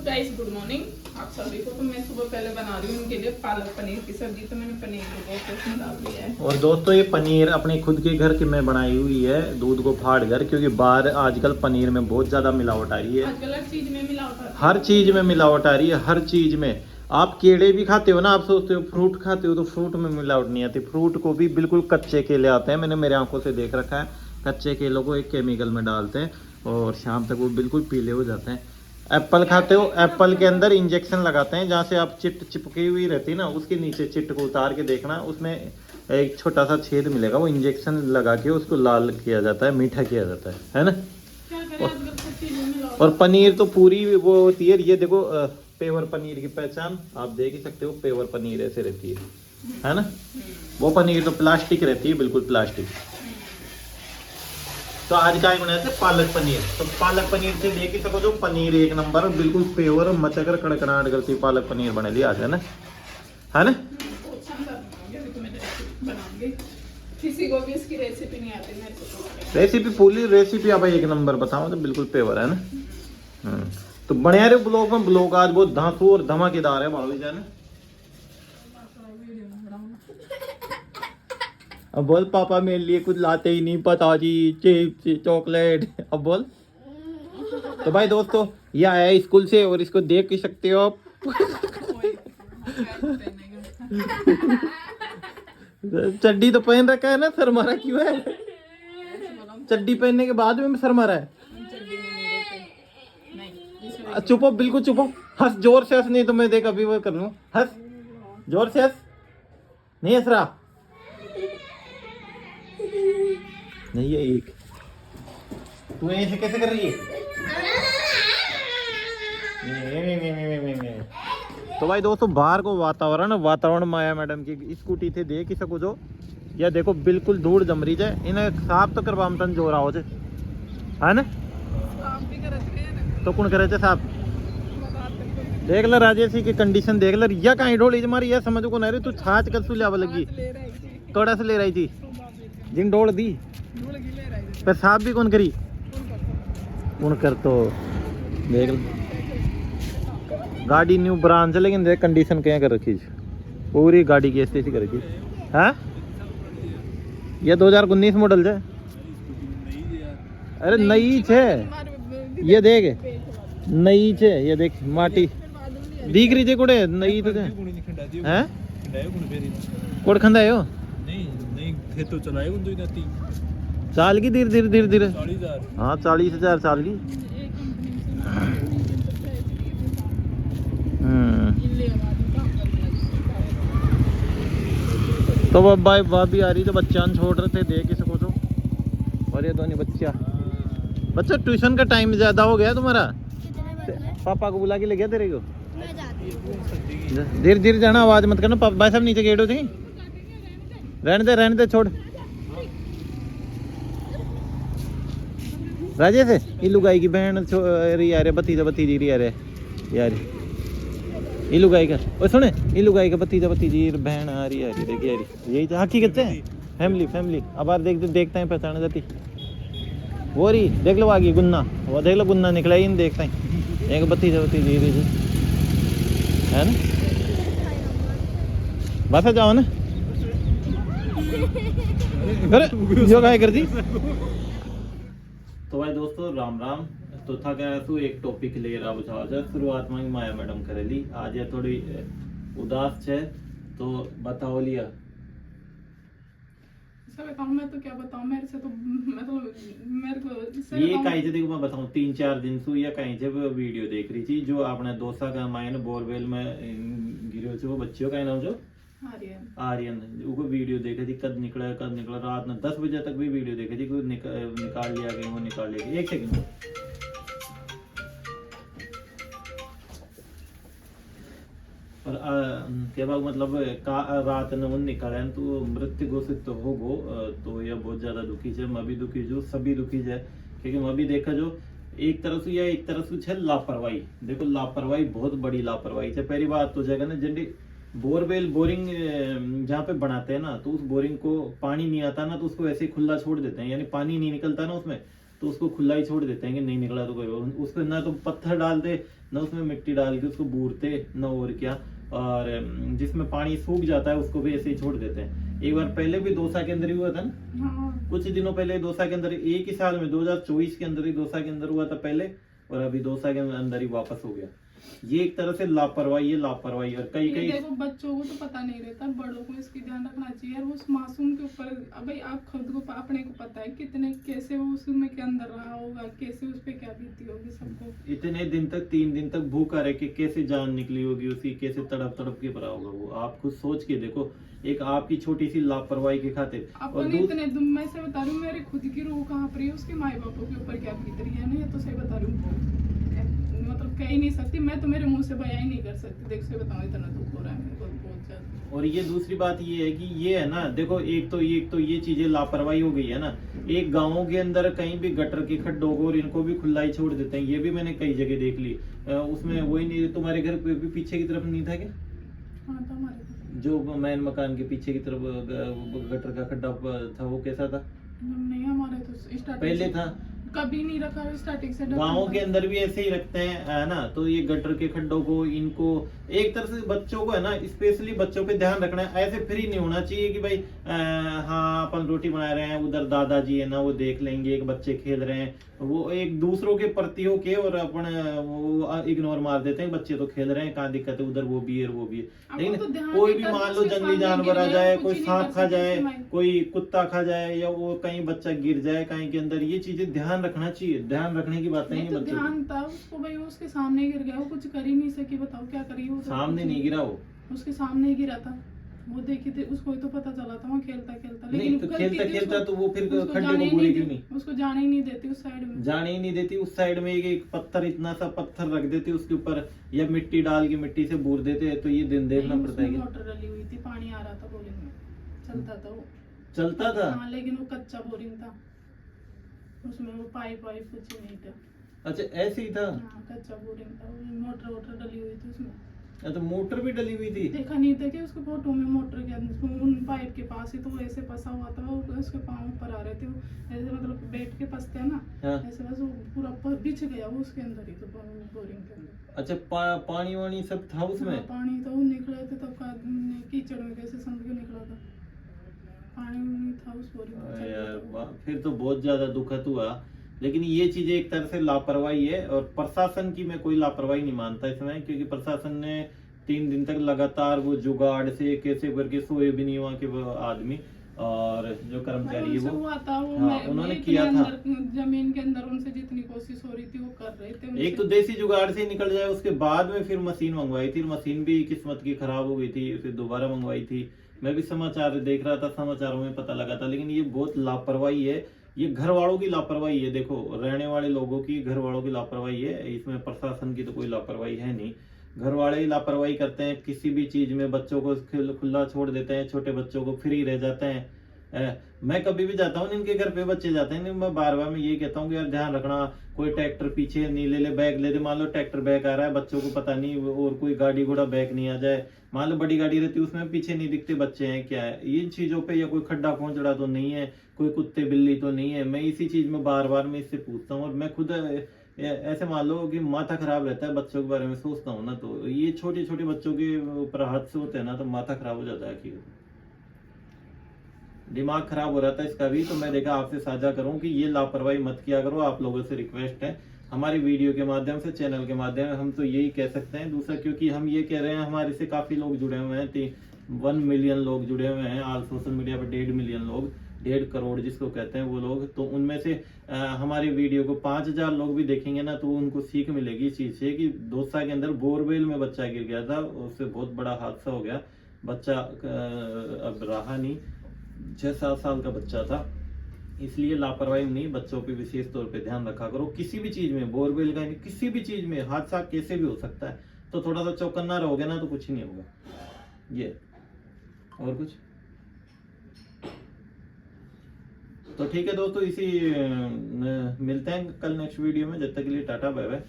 Guys good morning आप सभी को। तो मैं सुबह पहले बना रही हूँ उनके लिए पालक पनीर की सब्जी। तो मैंने पनीर को बहुत उसमें डाल दिया है। और दोस्तों ये पनीर अपने खुद के घर की मैं बनाई हुई है, दूध को फाड़ कर, क्योंकि बाहर आजकल पनीर में बहुत ज्यादा मिलावट आ रही है। आजकल हर चीज में मिलावट आती है। हर चीज में मिलावट आ रही है, हर चीज में। आप केले भी खाते हो ना, आप सोचते हो फ्रूट खाते हो तो फ्रूट में मिलावट नहीं आती। फ्रूट को भी बिल्कुल कच्चे केले आते हैं, मैंने मेरे आंखों से देख रखा है। कच्चे केलों को एक केमिकल में डालते हैं और शाम तक वो बिल्कुल पीले हो जाते हैं। एप्पल खाते हो, एप्पल के अंदर इंजेक्शन लगाते हैं, जहाँ से आप चिट चिपकी हुई रहती है ना, उसके नीचे चिट को उतार के देखना, उसमें एक छोटा सा छेद मिलेगा। वो इंजेक्शन लगा के उसको लाल किया जाता है, मीठा किया जाता है ना। और पनीर तो पूरी वो होती है। ये देखो पेवर पनीर की पहचान आप देख ही सकते हो। पेवर पनीर ऐसे रहती है ना। वो पनीर तो प्लास्टिक रहती है, बिल्कुल प्लास्टिक। तो आज का बनाया था पालक पनीर। तो पालक पनीर से देख ही सको जो पनीर एक नंबर बिल्कुल प्योर मचकर कड़कड़ाहट करती पालक पनीर बने ली आज, है ना, है ना। किसी को भी इसकी रेसिपी नहीं आती, मेरे को रेसिपी पूरी रेसिपी आप एक नंबर बताओ तो बिल्कुल प्योर है ना। तो बने रहे ब्लॉग में। ब्लॉग आज बहुत धांसू और धमाकेदार है भाभी जान। अब बोल पापा मेरे लिए कुछ लाते ही नहीं, पता जी चिप्स चॉकलेट। अब बोल। तो भाई दोस्तों ये आया है स्कूल से और इसको देख ही सकते हो आप। चड्डी तो पहन रखा है ना, सर मारा क्यों है? चड्डी पहनने के बाद में सर मारा है। चुपो, बिल्कुल चुपो। हंस, जोर से हंस, नहीं तो मैं देख अभी वो कर लूँ। हंस, जोर से हंस। नहीं हंस रहा नहीं है एक। तू ऐसे कैसे कर रही है? तो भाई दोस्तों बाहर को वातावरण माया मैडम की स्कूटी थे देख ही सको जो। या देखो बिल्कुल धूड़ जम रही है, इन्हें साफ तो करवा तन जो रहा हो जे, है ना। तो कौन करे थे साहब? देख ल राजेश की कंडीशन देख ल। या कहीं ढोली मारी या समझ को नहीं रही। तू छाछ कल सुलिया लगी कड़ा से ले रही थी जिन ढोल दी पर साहब भी कौन करी कौन कर। तो देख गाड़ी न्यू ब्रांच है, लेकिन देख कंडीशन क्या कर रखी पूरी गाड़ी की ऐसी कर रखी है। ये 2019 मॉडल है। अरे नई छे, ये देख नई छे, ये देख माटी दिख रही थी कुड़े नई तो हैं कोड़ खंदा हो नहीं थे तो चलाए उन दो इतनी साल की धीरे धीरे धीरे धीरे। 40,000 हाँ 40,000 साल की। तो वो भाई भाभी आ रही तो बच्चा छोड़ रहे थे देख ही सको तो। और ये दोनों बच्चा ट्यूशन का टाइम ज्यादा हो गया तुम्हारा। पापा को बुला के ले गया तेरे को। धीरे धीरे जाना, आवाज मत करना। भाई साहब नीचे गेट हो जाएंगे। रहने दे छोड़। राजेश ये लुगाई की बहन यार भतीजी रही यार ये लुगाई का। और सुने ये लुगाई का भतीजी बहन आ रही है। देखिए यही तो हकीकत है। फैमिली अब यार देखते हैं पहचान जाती वो रही। देख लो आगे गुन्ना, वो देख लो गुन्ना निकला ही नहीं देखते हैं। एक भतीजी है ना। बस जाओ ना जो गाय कर दी। तो भाई दोस्तों राम राम। तो था क्या तू एक टॉपिक ले रहा बुझा शुरुआत में माया मैडम करेली। आज ये थोड़ी उदास है तो बताओ लिया। बताऊं मैं तो क्या बताऊं, मेरे से तो मतलब मेरे को ये कहीं से देखो मैं बताऊं 3-4 दिन से या कहीं से वीडियो देख रही थी जो आपने दोसा का मायने बोरवेल में गिरे थे वो बच्चियों का नाम जो आर्यन वो वीडियो देखी थी। कब निकला रात में 10 बजे तक भी वीडियो देखी थी। कोई निकाल लिया गया वो निकाल लिया। एक सेकंड और के बाद मतलब रात ने उन निकाले तो मृत्यु घोषित तो हो गो। तो यह बहुत ज्यादा दुखी है। मैं भी दुखी जो सभी दुखी है, क्योंकि मैं भी देखा जो एक तरफ से या एक तरफ से लापरवाही। देखो लापरवाही बहुत बड़ी लापरवाही है। पहली बात तो जगह ना जल्दी बोरिंग जहाँ पे बनाते हैं ना, तो उस बोरिंग को पानी नहीं आता ना, तो उसको ऐसे ही खुला छोड़ देते हैं, यानी पानी नहीं निकलता ना उसमें, तो उसको खुला ही छोड़ देते हैं कि नहीं निकला तो कोई उसको ना तो पत्थर डालते ना उसमें मिट्टी डाल के उसको बूरते ना और क्या। और जिसमें पानी सूख जाता है उसको भी ऐसे ही छोड़ देते हैं। एक बार पहले भी दौसा के अंदर ही हुआ था ना, हाँ। कुछ दिनों पहले दौसा के अंदर, एक ही साल में 2024 के अंदर ही दौसा के अंदर हुआ था पहले, और अभी दौसा के अंदर ही वापस हो गया। ये एक तरह से लापरवाही है, लापरवाही। और कई कई देखो बच्चों को तो पता नहीं रहता, बड़ों को इसकी ध्यान रखना चाहिए। और उस मासूम के ऊपर भाई आप खुद को अपने को पता है कितने कैसे वो उसमें के अंदर रहा होगा, कैसे उस पे क्या बीती होगी सबको। इतने दिन तक 3 दिन तक भूखा रह के कैसे जान निकली होगी उसकी, कैसे तड़प तड़प के भरा होगा वो। आप खुद सोच के देखो, एक आपकी छोटी सी लापरवाही के खातिर। अपन इतने दिन मैं से बता रही हूँ, मेरी खुद की रूह कहाँ पर है, उसके माए बापों के ऊपर क्या बीत रही है ना, ये तो सही बता रही हूँ। मतलब कह ही नहीं सकती मैं, तो मेरे मुंह से बयां ही नहीं कर सकती। देख से बताऊं इतना दुख हो रहा है मेरे को बहुत ज्यादा। और ये दूसरी बात ये है कि ये है ना, देखो एक तो ये चीजें लापरवाही हो गई है ना। एक गाँव के अंदर कहीं भी गटर के खड्डों को और इनको भी खुला ही छोड़ देते हैं। ये भी मैंने कई जगह देख ली। उसमें वही नहीं, तुम्हारे घर पे भी पीछे की तरफ नहीं था क्या? हाँ तो हमारे जो मैन मकान के पीछे की तरफ गटर का खड्डा था, वो कैसा था? नहीं, हमारे तो स्टार्टिंग पहले था, कभी नहीं रखा स्टार्टिंग से। गाँव के अंदर भी ऐसे ही रखते हैं है ना। तो ये गटर के खड्डों को, इनको एक तरह से बच्चों को है ना, स्पेशली बच्चों पे ध्यान रखना है। ऐसे फ्री नहीं होना चाहिए कि भाई हाँ अपन रोटी बना रहे हैं, उधर दादाजी है ना वो देख लेंगे, एक बच्चे खेल रहे हैं, वो एक दूसरों के प्रति हो के और अपन वो इग्नोर मार देते हैं, बच्चे तो खेल रहे हैं, कहाँ दिक्कत है, उधर वो भी है वो भी है। लेकिन कोई भी मान लो जंगली जानवर आ जाए, कोई सांप खा जाए, कोई कुत्ता खा जाए, या वो कहीं बच्चा गिर जाए कहीं के अंदर, ये चीजें ध्यान रखना चाहिए। ध्यान रखने की बात नहीं है। बच्चे ध्यान था उसको भाई, उसके सामने गिर गया, वो कुछ कर ही नहीं सकी। बताओ क्या करी वो? सामने नहीं गिरा, वो उसके सामने ही गिरा था। वो देखी थी, उसको तो पता चला था वो खेलता खेलता। नहीं तो खेलता तो वो फिर खड्डे को पूरी क्यों नहीं? उसको जाने ही नहीं देती उस साइड में, जाने ही नहीं देती उस साइड में। एक पत्थर, इतना सा पत्थर रख देते उसके ऊपर, या मिट्टी डाल के मिट्टी से बूर देते। तो ये दिन देखना पड़ता है। मोटर डली हुई थी, पानी आ रहा था बोरिंग में, चलता था वो, चलता था। हाँ, लेकिन वो कच्चा बोरिंग था, उसमें वो पाइप वाइप कुछ नहीं था। अच्छा ऐसे ही था? हाँ, कच्चा बोरिंग था, मोटर वोटर डली हुई थी उसमें। तो मोटर भी डली हुई थी? देखा नहीं था कि उसको फोटो में मोटर के उन पाइप के पास ही तो वो ऐसे फंसा हुआ था, वो उसके पाँव ऊपर आ रहे थे, वो ऐसे मतलब बैठ के फंसते हैं ना। हाँ। ऐसे बस वो पूरा बिछ गया वो उसके अंदर ही, तो बोरिंग के अंदर। अच्छा पानी वानी सब था उसमें? हाँ, पानी तो निकले थे तब कीचड़ में कैसे समझ के निकला था, पानी नहीं था उस बोरिंग में। यार फिर तो बहुत ज्यादा दुखद हुआ। लेकिन ये चीजें एक तरह से लापरवाही है, और प्रशासन की मैं कोई लापरवाही नहीं मानता इसमें, क्योंकि प्रशासन ने 3 दिन तक लगातार वो जुगाड़ से कैसे करके सोए भी नहीं वहाँ के वो आदमी, और जो कर्मचारी है वो हाँ, उन्होंने किया था। जमीन के अंदर उनसे जितनी कोशिश हो रही थी वो कर रहे थे। एक तो देसी जुगाड़ से निकल जाए, उसके बाद में फिर मशीन मंगवाई थी, मशीन भी किस्मत की खराब हो गई थी, फिर दोबारा मंगवाई थी। मैं भी समाचार देख रहा था, समाचारों में पता लगा था। लेकिन ये बहुत लापरवाही है, ये घर वालों की लापरवाही है। देखो रहने वाले लोगों की, घर वालों की लापरवाही है, इसमें प्रशासन की तो कोई लापरवाही है नहीं। घर वाले ही लापरवाही करते हैं किसी भी चीज में, बच्चों को खुला छोड़ देते हैं, छोटे बच्चों को फ्री रह जाते हैं। मैं कभी भी जाता हूँ इनके घर पे, बच्चे जाते हैं, मैं बार बार मैं ये कहता हूँ कि यार ध्यान रखना, कोई ट्रैक्टर पीछे नहीं ले बैग ले दे। मान लो ट्रैक्टर बैग आ रहा है, बच्चों को पता नहीं, और कोई गाड़ी घोड़ा बैग नहीं आ जाए। मान लो बड़ी गाड़ी रहती है उसमें पीछे नहीं दिखते बच्चे हैं क्या है, इन चीजों पे, या कोई खड्डा पहुंचड़ा तो नहीं है, कोई कुत्ते बिल्ली तो नहीं है। मैं इसी चीज में बार बार मैं इससे पूछता हूँ। और मैं खुद ऐसे मान लो कि माथा खराब रहता है, बच्चों के बारे में सोचता हूँ ना, तो ये छोटे छोटे बच्चों के ऊपर हादसे होते हैं ना, तो माथा खराब हो जाता है, दिमाग खराब हो रहा था इसका भी। तो मैं देखा आपसे साझा करूं कि ये लापरवाही मत किया करो। आप लोगों से रिक्वेस्ट है, हमारी वीडियो के माध्यम से, चैनल के माध्यम से हम तो यही कह सकते हैं। दूसरा क्योंकि हम ये कह रहे हैं, हमारे से काफी लोग जुड़े हुए हैं, 1 मिलियन लोग जुड़े हुए हैं आज सोशल मीडिया पर, 1.5 मिलियन लोग, 1.5 करोड़ जिसको कहते हैं वो लोग। तो उनमें से हमारी वीडियो को 5000 लोग भी देखेंगे ना, तो उनको सीख मिलेगी इस चीज से कि दौसा के अंदर बोरवेल में बच्चा गिर गया था, उससे बहुत बड़ा हादसा हो गया। बच्चा अब रहा नहीं, 6-7 साल का बच्चा था। इसलिए लापरवाही नहीं, बच्चों पे विशेष तौर पे ध्यान रखा करो। किसी भी चीज में, बोरवेल का किसी भी चीज में हादसा कैसे भी हो सकता है, तो थोड़ा सा चौकन्ना रहोगे ना तो कुछ ही नहीं होगा। ये और कुछ तो ठीक है दोस्तों, इसी मिलते हैं कल नेक्स्ट वीडियो में। जब तक के लिए टाटा बाय बाय।